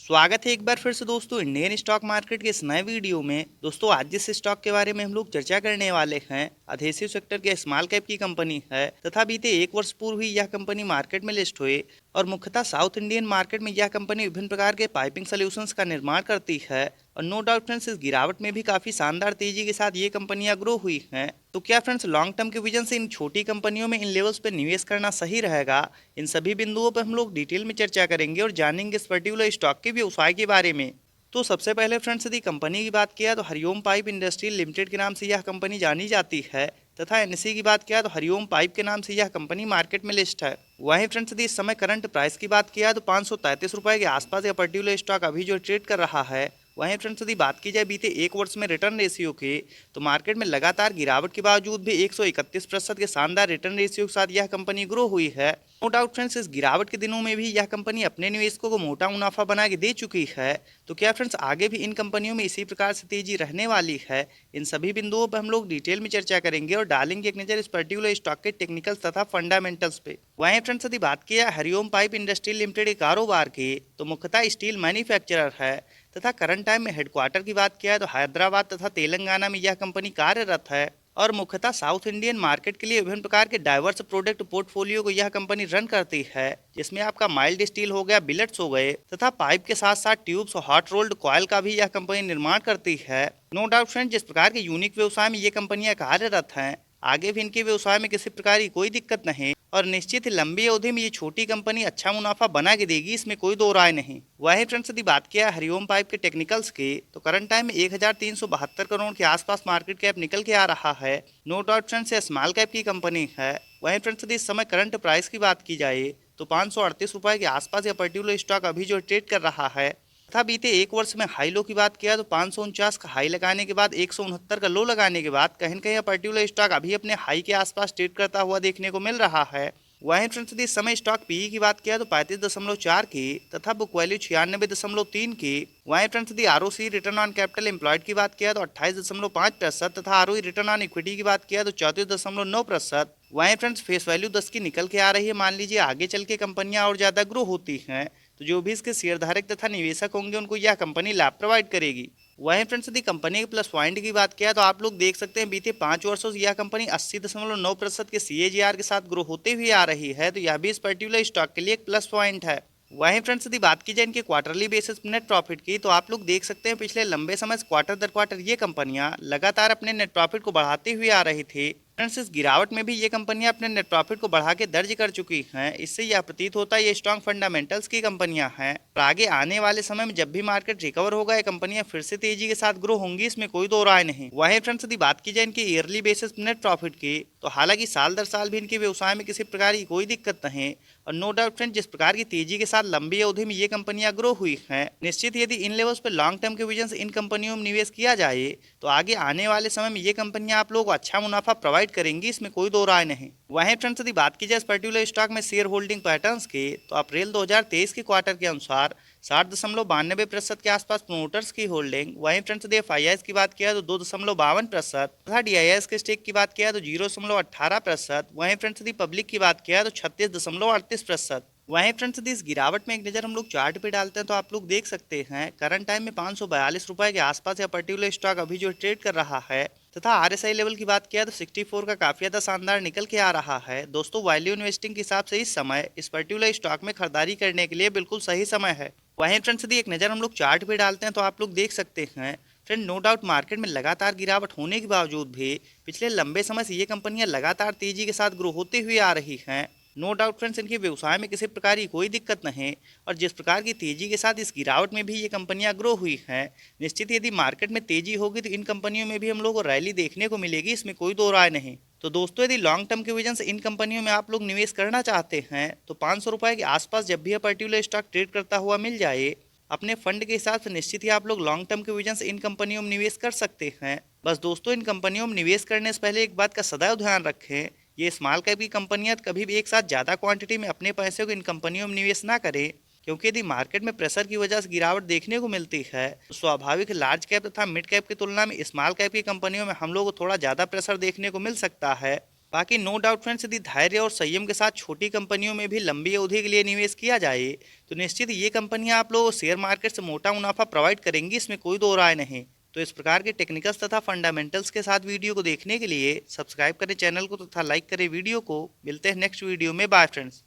स्वागत है एक बार फिर से दोस्तों इंडियन स्टॉक मार्केट के इस नए वीडियो में। दोस्तों आज जिस स्टॉक के बारे में हम लोग चर्चा करने वाले हैं अधेसिव सेक्टर के स्मॉल कैप की कंपनी है तथा बीते एक वर्ष पूर्व ही यह कंपनी मार्केट में लिस्ट हुई और मुख्यतः साउथ इंडियन मार्केट में यह कंपनी विभिन्न प्रकार के पाइपिंग सोल्यूशंस का निर्माण करती है। और नो डाउट फ्रेंड्स इस गिरावट में भी काफी शानदार तेजी के साथ ये कंपनियां ग्रो हुई हैं। तो क्या फ्रेंड्स लॉन्ग टर्म के विजन से इन छोटी कंपनियों में इन लेवल्स पर निवेश करना सही रहेगा? इन सभी बिंदुओं पर हम लोग डिटेल में चर्चा करेंगे और जानेंगे इस पर्टिकुलर स्टॉक के व्यवसाय के बारे में। तो सबसे पहले फ्रेंड्स यदि कंपनी की बात किया तो हरिओम पाइप इंडस्ट्री लिमिटेड के नाम से यह कंपनी जानी जाती है तथा एनएसई की बात किया तो हरिओम पाइप के नाम से यह कंपनी मार्केट में लिस्ट है। वहीं फ्रेंड्स यदि इस समय करंट प्राइस की बात किया तो 533 रुपए के आसपास यह पर्टिकुलर स्टॉक अभी जो ट्रेड कर रहा है। वहीं फ्रेंड्स यदि बात की जाए बीते एक वर्ष में रिटर्न रेशियो की तो मार्केट में लगातार गिरावट के बावजूद भी 131% के शानदार रिटर्न रेशियो के साथ यह कंपनी ग्रो हुई है। नो डाउट फ्रेंड्स इस गिरावट के दिनों में भी यह कंपनी अपने निवेशकों को मोटा मुनाफा बना के दे चुकी है। तो क्या फ्रेंड्स आगे भी इन कंपनियों में इसी प्रकार से तेजी रहने वाली है? इन सभी बिंदुओं पर हम लोग डिटेल में चर्चा करेंगे और डालेंगे एक नज़र इस पर्टिकुलर स्टॉक के टेक्निकल्स तथा फंडामेंटल्स पे। वहीं फ्रेंड्स यदि बात किया हरिओम पाइप इंडस्ट्री लिमिटेड के कारोबार की तो मुख्यतः स्टील मैन्युफैक्चरर है तथा करंट टाइम में हेडक्वार्टर की बात किया तो हैदराबाद तथा तेलंगाना में यह कंपनी कार्यरत है और मुख्यतः साउथ इंडियन मार्केट के लिए विभिन्न प्रकार के डाइवर्स प्रोडक्ट पोर्टफोलियो को यह कंपनी रन करती है, जिसमें आपका माइल्ड स्टील हो गया, बिलेट्स हो गए तथा पाइप के साथ साथ ट्यूब्स और हॉट रोल्ड कॉयल का भी यह कंपनी निर्माण करती है। नो डाउट फ्रेंड जिस प्रकार के यूनिक व्यवसाय में ये कंपनियां कार्यरत हैं आगे भी इनके व्यवसाय में किसी प्रकार की कोई दिक्कत नहीं और निश्चित ही लंबी अवधि में ये छोटी कंपनी अच्छा मुनाफा बना के देगी, इसमें कोई दो राय नहीं। वहीं फ्रेंड्स यदि बात किया हरिओम पाइप के टेक्निकल्स की तो करंट टाइम में 1372 करोड़ के आसपास मार्केट कैप निकल के आ रहा है। नो डाउट फ्रेंड्स ये स्मॉल कैप की कंपनी है। वहीं फ्रेंड्स यदि इस समय करंट प्राइस की बात की जाए तो 538 रुपए के आसपास यह पर्टिकुलर स्टॉक अभी जो ट्रेड कर रहा है तथा बीते एक वर्ष में हाई लो की बात किया तो 549 का हाई लगाने के बाद 169 का लो लगाने के बाद कहीं न कहीं पर्टिकुलर स्टॉक अभी अपने हाई के आसपास ट्रेड करता हुआ देखने को मिल रहा है। वहीं फ्रेंड्स यदि इस समय स्टॉक पीई की बात किया तो 35.4 की तथा बुक वैल्यू 96.3 की। वहीं फ्रेंड्स यदि ROC return on capital employed की बात किया तो 28.5% तथा आरओई रिटर्न ऑन इक्विटी की बात किया तो 34.9%। वहीं फ्रेंड्स फेस वैल्यू 10 की निकल के आ रही है। मान लीजिए आगे चल के कंपनियां और ज़्यादा ग्रो होती हैं तो जो भी इसके शेयरधारक तथा निवेशक होंगे उनको यह कंपनी लाभ प्रोवाइड करेगी। वहीं फ्रेंड्स यदि कंपनी के प्लस पॉइंट की बात किया तो आप लोग देख सकते हैं बीते 5 वर्षों से यह कंपनी 80.9% के सीएजीआर के साथ ग्रो होते हुए आ रही है, तो यह भी इस पर्टिकुलर स्टॉक के लिए एक प्लस पॉइंट है। वहीं फ्रेंड्स यदि बात की जाए इनके क्वार्टरली बेसिस नेट प्रॉफिट की तो आप लोग देख सकते हैं पिछले लंबे समय से क्वार्टर दर क्वार्टर ये कंपनियां लगातार अपने नेट प्रॉफिट को बढ़ाते हुए आ रही थी। फ्रेंड्स इस गिरावट में भी ये कंपनियां अपने नेट प्रॉफिट को बढ़ा के दर्ज कर चुकी हैं। इससे यह प्रतीत होता है ये स्ट्रॉन्ग फंडामेंटल्स की कंपनियां हैं और आगे आने वाले समय में जब भी मार्केट रिकवर होगा ये कंपनियां फिर से तेजी के साथ ग्रो होंगी, इसमें कोई दो राय नहीं। वहीं फ्रेंड्स यदि बात की जाए इनकी ईयरली बेसिस नेट प्रॉफिट की तो हालांकि साल दर साल भी इनके व्यवसाय में किसी प्रकार की कोई दिक्कत नहीं और नो डाउट फ्रेंड जिस प्रकार की तेजी के साथ लंबी अवधि में ये कंपनियां ग्रो हुई हैं, निश्चित यदि इन लेवल्स पर लॉन्ग टर्म के विजन से इन कंपनियों में निवेश किया जाए तो आगे आने वाले समय में ये कंपनियां आप लोगों को अच्छा मुनाफा प्रोवाइड करेंगी, इसमें कोई दो राय नहीं। वहीं फ्रेंड्स यदि बात की जाए इस पर्टिकुलर स्टॉक में शेयर होल्डिंग पैटर्न्स की तो अप्रैल 2023 के क्वार्टर के अनुसार 60.92% के आसपास प्रोमोटर्स की होल्डिंग। वहीं फ्रेंड्स यदि FIIs की बात किया तो 2.52% तथा DIIs के स्टेक की बात किया तो 0.18%। वहीं फ्रेंड्स यदि पब्लिक की बात किया तो 36.38%। वहीं फ्रेंड्स यदि इस गिरावट में एक नज़र हम लोग चार्ट पे डालते हैं तो आप लोग देख सकते हैं करंट टाइम में 542 रुपए के आसपास यह पर्टिकुलर स्टॉक अभी जो ट्रेड कर रहा है तथा RSI लेवल की बात किया तो 64 का काफी ज्यादा शानदार निकल के आ रहा है। दोस्तों वैल्यू इन्वेस्टिंग के हिसाब से इस समय इस पर्टिकुलर स्टॉक में खरीदारी करने के लिए बिल्कुल सही समय है। वहीं फ्रेंड्स यदि एक नज़र हम लोग चार्ट पे डालते हैं तो आप लोग देख सकते हैं फ्रेंड नो डाउट मार्केट में लगातार गिरावट होने के बावजूद भी पिछले लंबे समय से ये कंपनियां लगातार तेजी के साथ ग्रो होते हुए आ रही हैं। नो डाउट फ्रेंड्स इनके व्यवसाय में किसी प्रकार की कोई दिक्कत नहीं और जिस प्रकार की तेजी के साथ इस गिरावट में भी ये कंपनियां ग्रो हुई हैं, निश्चित यदि मार्केट में तेजी होगी तो इन कंपनियों में भी हम लोग को रैली देखने को मिलेगी, इसमें कोई दो राय नहीं। तो दोस्तों यदि लॉन्ग टर्म के विजन से इन कंपनियों में आप लोग निवेश करना चाहते हैं तो 500 रुपए के आसपास जब भी यह पर्टिकुलर स्टॉक ट्रेड करता हुआ मिल जाए अपने फंड के हिसाब से निश्चित ही आप लोग लॉन्ग टर्म के विजन से इन कंपनियों में निवेश कर सकते हैं। बस दोस्तों इन कंपनियों में निवेश करने से पहले एक बात का सदैव ध्यान रखें, ये स्मॉल कैप की कंपनियां कभी भी एक साथ ज़्यादा क्वांटिटी में अपने पैसे को इन कंपनियों में निवेश ना करें, क्योंकि यदि मार्केट में प्रेशर की वजह से गिरावट देखने को मिलती है तो स्वाभाविक लार्ज कैप तथा मिड कैप की तुलना में स्मॉल कैप की कंपनियों में हम लोग को थोड़ा ज़्यादा प्रेशर देखने को मिल सकता है। बाकी नो डाउट फ्रेंड्स, यदि धैर्य और संयम के साथ छोटी कंपनियों में भी लंबी अवधि के लिए निवेश किया जाए तो निश्चित ये कंपनियां आप लोगों को शेयर मार्केट से मोटा मुनाफा प्रोवाइड करेंगी, इसमें कोई दो राय नहीं। तो इस प्रकार के टेक्निकल्स तथा फंडामेंटल्स के साथ वीडियो को देखने के लिए सब्सक्राइब करें चैनल को तथा लाइक करें वीडियो को। मिलते हैं नेक्स्ट वीडियो में। Bye friends.